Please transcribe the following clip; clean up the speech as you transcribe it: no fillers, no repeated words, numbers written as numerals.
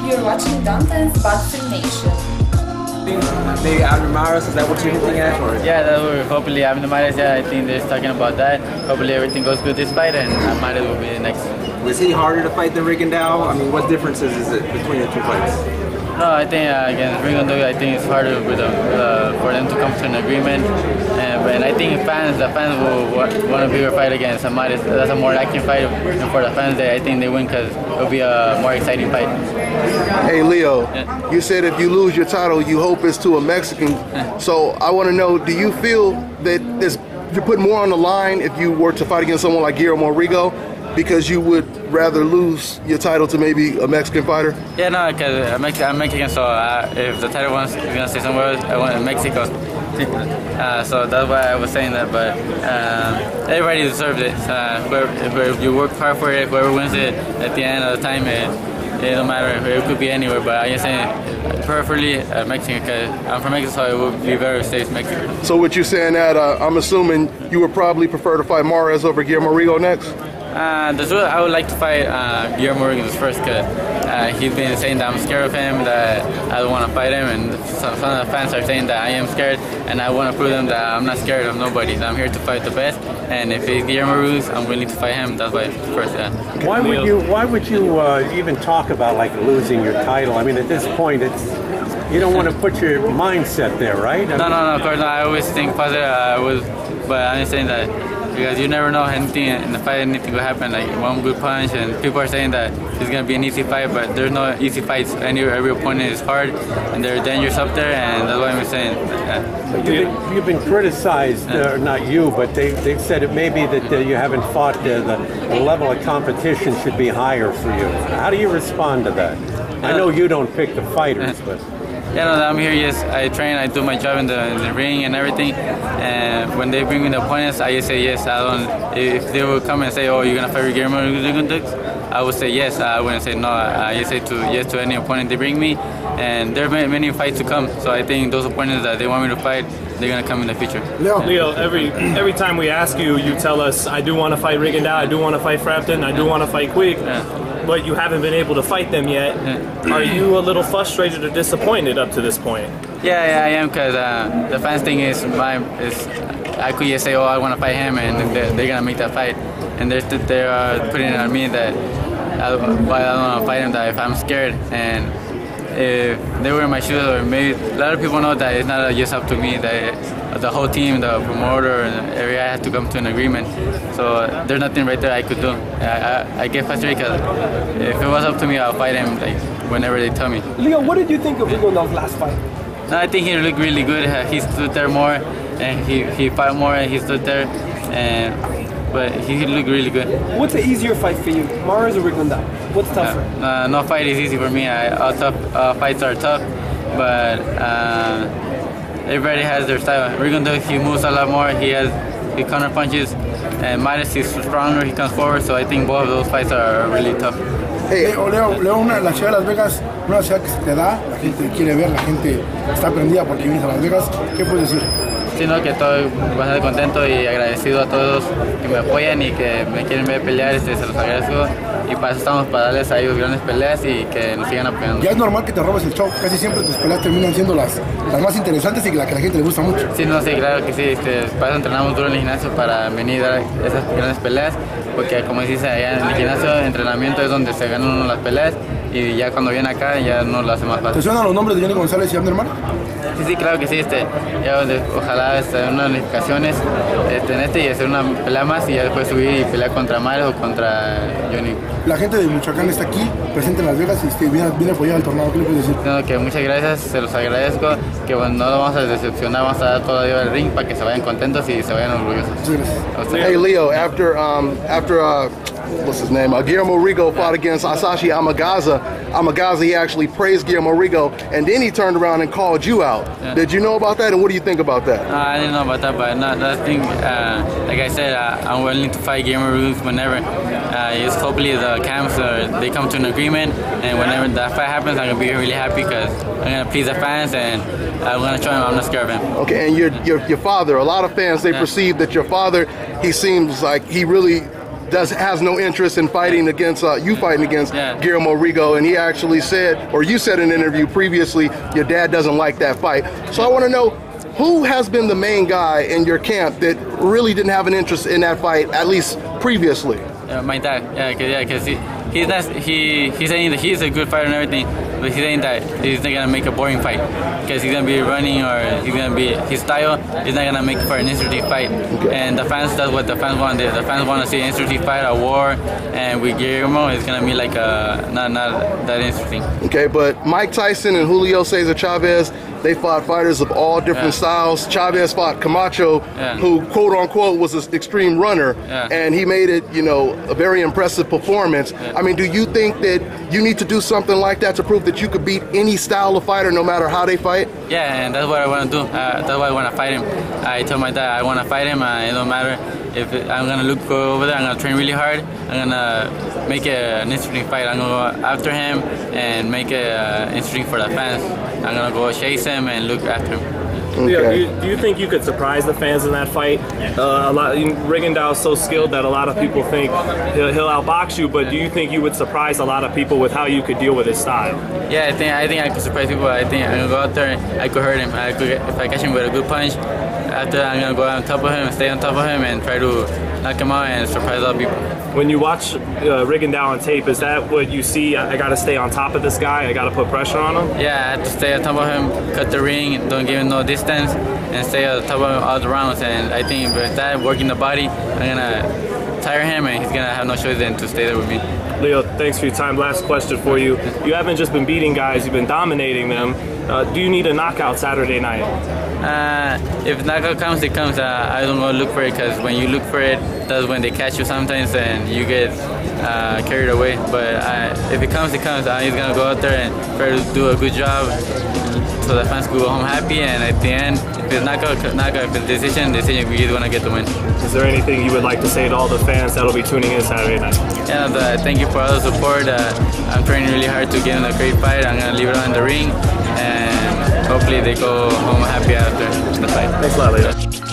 You're watching Dante's Bad Filmation. Maybe Abner Maris, is that what you're hinting at? Or? Yeah, that will hopefully Abner Maris, yeah, I think they're talking about that. Hopefully everything goes good this fight and Maris will be the next. Was he harder to fight than Rigondeaux? I mean, what differences is it between the two fights? No, I think against Rigondeaux, I think it's harder with for them to come to an agreement. And I think the fans will want a bigger fight against Maris. That's a more active fight. And for the fans, I think they win because it'll be a more exciting fight. Hey Leo, yeah. You said if you lose your title, you hope it's to a Mexican. So I want to know, do you feel that you put more on the line if you were to fight against someone like Guillermo Rigo, because you would rather lose your title to maybe a Mexican fighter? Yeah, no, because I'm Mexican, so if the title is going to stay somewhere else, I want in Mexico. So that's why I was saying that, but everybody deserves it. If you work hard for it, whoever wins it at the end of the time, it don't matter. It could be anywhere, but I'm just saying preferably Mexican, because I'm from Mexico, so it would be better if it stays Mexican. So what you're saying that I'm assuming you would probably prefer to fight Mares over Guillermo Rigo next? I would like to fight Guillermo Ruiz first, because he's been saying that I'm scared of him, that I don't want to fight him, and some of the fans are saying that I am scared, and I want to prove them that I'm not scared of nobody. I'm here to fight the best, and if it's Guillermo Ruiz, I'm willing to fight him. That's why first. Why would you even talk about like losing your title? I mean, at this point, you don't want to put your mindset there, right? No, of course not. I always think positive. But I'm just saying that. Because you never know anything in the fight, anything will happen, like one good punch, and people are saying that it's going to be an easy fight, but there's no easy fights. Every opponent is hard, and they're dangerous up there, and that's why I'm saying. You've been criticized, not you, but they've said it may be that you haven't fought, the level of competition should be higher for you. How do you respond to that? I know you don't pick the fighters, but... Yeah, no, I'm here, yes, I train, I do my job in the ring and everything, and when they bring me the opponents, I just say yes. If they will come and say, oh, you're going to fight Guillermo Rigondeaux, I would say yes. I wouldn't say no. I just say yes to any opponent they bring me, and there are many fights to come, so I think those opponents that they want me to fight, they're going to come in the future. Leo, every time we ask you, you tell us, I do want to fight Rigondeaux, I do want to fight Frampton, I do want to fight Quick. Yeah. But you haven't been able to fight them yet. Yeah. Are you a little frustrated or disappointed up to this point? Yeah, I am, because the fans thing is I could just say, oh, I want to fight him, and they're gonna make that fight, and they're putting it on me that I don't want to fight him. That if I'm scared, and if they were in my shoes, or maybe a lot of people know that it's not just up to me. That the whole team, the promoter, and area have to come to an agreement. So there's nothing right there I could do. I get frustrated because if it was up to me, I'll fight him like whenever they tell me. Leo, what did you think of Rigondeaux's last fight? No, I think he looked really good. He stood there more, and he fought more, and he stood there, but he looked really good. What's the easier fight for you, Mares or Rigondeaux? What's tougher? No fight is easy for me. All fights are tough, but everybody has their style. Rigondeaux, he moves a lot more. He counter punches, and Mares is stronger. He comes forward, so I think both of those fights are really tough. Hey, Leo, la ciudad de Las Vegas, una ciudad que se te da, la gente quiere ver, la gente está prendida porque vienes a Las Vegas. ¿Qué puedes decir? Sino que estoy bastante contento y agradecido a todos que me apoyan y que me quieren ver pelear, se los agradezco, y para eso estamos, para darles a ellos grandes peleas y que nos sigan apoyando. Ya es normal que te robes el show, casi siempre tus peleas terminan siendo las más interesantes y las que a la gente le gusta mucho. Sí, no, sí, claro que sí, para eso entrenamos duro en el gimnasio para venir a dar esas grandes peleas, porque como dices, allá en el gimnasio de entrenamiento es donde se ganan las peleas, y ya cuando viene acá ya no lo hace más fácil. ¿Te suenan los nombres de Johnny González y Abner Maris? Sí, claro que sí, ya ojalá unas unificaciones y hacer una pelea más y ya después subir y pelear contra Mares o contra Johnny. La gente de Michoacán está aquí, presente en Las Vegas, y viene a apoyar al torneo. ¿Qué le puedes decir? No, que muchas gracias, se los agradezco, que bueno, no lo vamos a decepcionar, vamos a dar todo el ring para que se vayan contentos y se vayan orgullosos. Hey Leo, after what's his name? Guillermo Rigo fought against Asashi Amagaza, he actually praised Guillermo Rigo, and then he turned around and called you out. Yeah. Did you know about that, and what do you think about that? I didn't know about that, but that thing, like I said, I'm willing to fight Guillermo Ruiz whenever. Just hopefully the camps, they come to an agreement, and whenever that fight happens, I'm going to be really happy because I'm going to please the fans, and I'm going to show him I'm not scared of him. Okay, and your father, a lot of fans, they perceive that your father, he seems like he really has no interest in fighting against you fighting against Guillermo Rigodeaux, and he actually said, or you said in an interview previously, your dad doesn't like that fight. So I want to know, who has been the main guy in your camp that really didn't have an interest in that fight, at least previously? My dad, because he's saying that he's a good fighter and everything, but he's saying that he's not gonna make a boring fight because he's gonna be running, or he's gonna be his style is not gonna make for an interesting fight. Okay. And the fans, that's what the fans want. The fans want to see an interesting fight, a war, and with Guillermo, it's gonna be like not that interesting. Okay, but Mike Tyson and Julio Cesar Chavez, they fought fighters of all different styles. Chavez fought Camacho, who quote unquote was an extreme runner, and he made it, you know, a very impressive performance. I mean, do you think that you need to do something like that to prove that you could beat any style of fighter, no matter how they fight? Yeah, and that's what I want to do. That's why I want to fight him. I told my dad I want to fight him. It don't matter if I'm gonna go over there. I'm gonna train really hard. I'm gonna make it an interesting fight. I'm gonna go after him and make it interesting for the fans. I'm gonna go chase him and look after him. Okay. Do you think you could surprise the fans in that fight? Rigondeaux is so skilled that a lot of people think he'll outbox you, but do you think you would surprise a lot of people with how you could deal with his style? Yeah, I think I could surprise people. I think I'm gonna go out there, I could hurt him. If I catch him with a good punch, after I'm gonna go on top of him, stay on top of him, and try to knock him out and surprise other people. When you watch Rigondeaux on tape, is that what you see? I gotta stay on top of this guy, I gotta put pressure on him? Yeah, I have to stay on top of him, cut the ring, don't give him no distance, and stay on top of him all the rounds. And I think with that, working the body, I'm gonna tire him, and he's gonna have no choice than to stay there with me. Leo, thanks for your time. Last question for you. You haven't just been beating guys, you've been dominating them. Do you need a knockout Saturday night? If knockout comes, it comes. I don't go look for it, because when you look for it, that's when they catch you sometimes and you get carried away. But if it comes, it comes. I'm just going to go out there and try to do a good job so the fans could go home happy. And at the end, if it's knockout, if it's decision, we just want to get the win. Is there anything you would like to say to all the fans that'll be tuning in Saturday night? Yeah, thank you for all the support. I'm training really hard to get in a great fight. I'm going to leave it on the ring, and hopefully they go home happy after the fight. Thanks a lot, Leo.